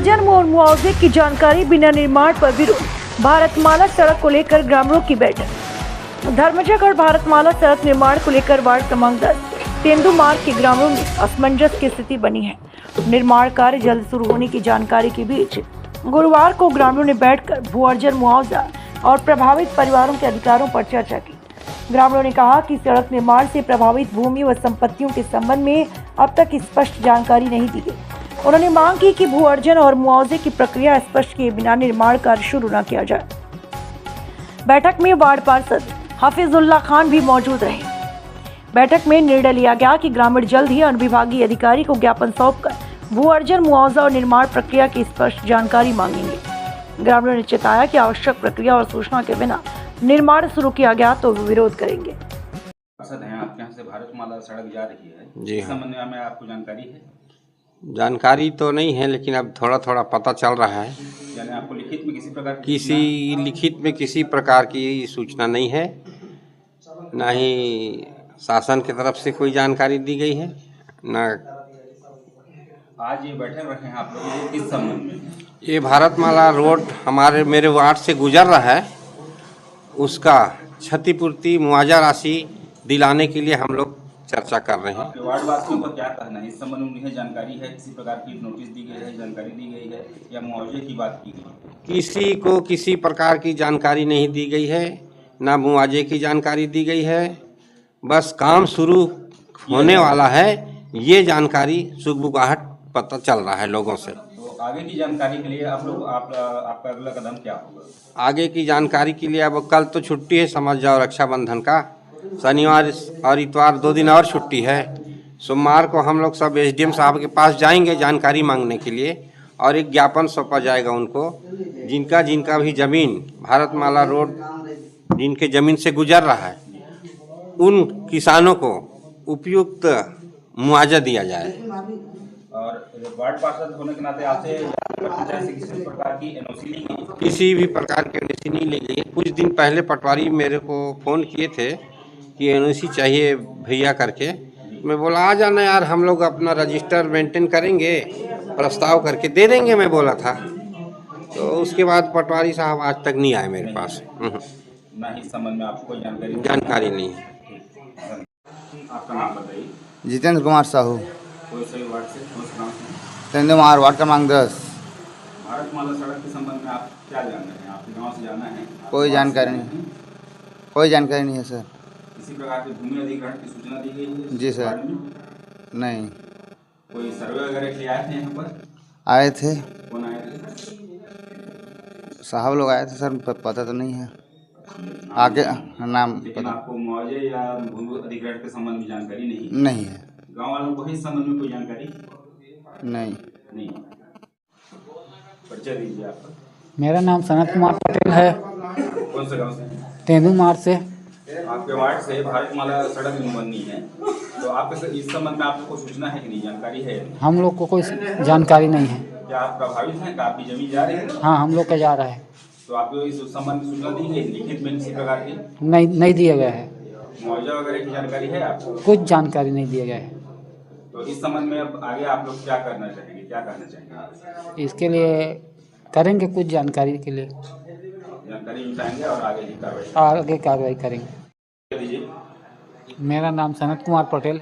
भूअर्जन और मुआवजे की जानकारी बिना निर्माण पर विरोध। भारतमाला सड़क को लेकर ग्रामीणों की बैठक। धर्मजयगढ़ भारतमाला सड़क निर्माण को लेकर वार्ड क्रमांक 10 तेंदू मार्ग के ग्रामीणों में असमंजस की स्थिति बनी है। निर्माण कार्य जल्द शुरू होने की जानकारी के बीच गुरुवार को ग्रामीणों ने बैठकर भूअर्जन, मुआवजा और प्रभावित परिवारों के अधिकारों पर चर्चा की। ग्रामीणों ने कहा कि सड़क निर्माण से प्रभावित भूमि व संपत्तियों के संबंध में अब तक स्पष्ट जानकारी नहीं दी गई। उन्होंने मांग की कि भूअर्जन और मुआवजे की प्रक्रिया स्पष्ट किए बिना निर्माण कार्य शुरू न किया जाए। बैठक में वार्ड पार्षद हफीजुल्लाह खान भी मौजूद रहे। बैठक में निर्णय लिया गया कि ग्रामीण जल्द ही अनुविभागीय अधिकारी को ज्ञापन सौंपकर भूअर्जन, मुआवजा और निर्माण प्रक्रिया की स्पष्ट जानकारी मांगेंगे। ग्रामीणों ने चेताया कि आवश्यक प्रक्रिया और सूचना के बिना निर्माण शुरू किया गया तो विरोध करेंगे। आपके यहाँ से भारतमाला सड़क जा रही है जी हाँ। इस संबंध में आपको जानकारी है? जानकारी तो नहीं है, लेकिन अब थोड़ा थोड़ा पता चल रहा है। यानी आपको लिखित में किसी प्रकार की सूचना नहीं है, ना ही शासन की तरफ से कोई जानकारी दी गई है, ना। आज ये बैठे रखे हैं आप लोग किस संबंध में? ये भारतमाला रोड मेरे वार्ड से गुजर रहा है, उसका क्षतिपूर्ति मुआवजा राशि दिलाने के लिए हम लोग चर्चा कर रहे हैं। वार्ड वासियों का क्या कहना है इस संबंध में? उन्हें जानकारी है, किसी प्रकार की नोटिस दी गई है, जानकारी दी गई है या मुआवजे की बात की गई? किसी को किसी प्रकार की जानकारी नहीं दी गई है, ना मुआवजे की जानकारी दी गई है। बस काम शुरू होने वाला है, ये जानकारी सुगबुगाहट पता चल रहा है लोगों से। तो आगे की जानकारी के लिए आपका अगला कदम क्या होगा? आगे की जानकारी के लिए अब कल तो छुट्टी है, समझ जाओ रक्षाबंधन का। शनिवार और इतवार 2 दिन और छुट्टी है। सोमवार को हम लोग सब एसडीएम साहब के पास जाएंगे जानकारी मांगने के लिए, और एक ज्ञापन सौंपा जाएगा उनको। जिनका भी जमीन भारतमाला रोड जिनके जमीन से गुजर रहा है, उन किसानों को उपयुक्त मुआवजा दिया जाए। और वार्ड पार्षद होने के नाते आपसे किसी प्रकार की एनओसी ली गई? किसी भी प्रकार की एनओसी नहीं ली गई। कुछ दिन पहले पटवारी मेरे को फ़ोन किए थे कि एनओसी चाहिए भैया करके। मैं बोला आ जाना यार, हम लोग अपना रजिस्टर मेंटेन करेंगे, प्रस्ताव करके दे देंगे, मैं बोला था। तो उसके बाद पटवारी साहब आज तक नहीं आए मेरे पास। ना ही इस संबंध में आपको कोई जानकारी नहीं है। आपका नाम बताइए। जितेंद्र कुमार साहू, कोई सही वार्ड से तेंदू मार्ग वार्ड क्रमांक 10। भारतमाला सड़क के संबंध में आप क्या जान रहे हैं? आपके गांव से जाना है? कोई जानकारी नहीं, कोई जानकारी नहीं है सर। किसी प्रकार की भूमि अधिग्रहण की सूचना दी गई है? जी सर। नहीं। कोई सर्वे वगैरह के लिए आए थे यहाँ पर? आए थे, कौन आए थे? साहब लोग आए थे सर, पता तो नहीं है आगे नाम। लेकिन पता आपको मुआवजे या भूमि अधिग्रहण के संबंध में जानकारी नहीं है। गांव वालों को इस संबंध में कोई जानकारी नहीं। परिचय दीजिए आपका। मेरा नाम सनत कुमार पटेल है। कौन से गांव से? तेंदू मार्ग से। आपके वार्ड से भारतमाला सड़क बननी है, तो आपके इस संबंध में आपको सूचना है कि नहीं, जानकारी है? हम लोग को कोई जानकारी नहीं है। क्या आप प्रभावित हैं? क्या आपकी जमीन जा रही है? हाँ, हम लोग का जा रहा है। तो आपको इस संबंध में सूचना दी गई लिखित में किसी प्रकार की? नहीं दिया गया है। मुआवजा वगैरह की जानकारी है आपको? कुछ जानकारी नहीं दिया गया है। तो इस संबंध में अब आगे आप लोग क्या करना चाहेंगे, क्या कहना चाहेंगे? इसके लिए करेंगे कुछ जानकारी के लिए, जानकारी जुटाएंगे और आगे की कार्रवाई कार्रवाई करेंगे। दीजिए। मेरा नाम सनत कुमार पटेल।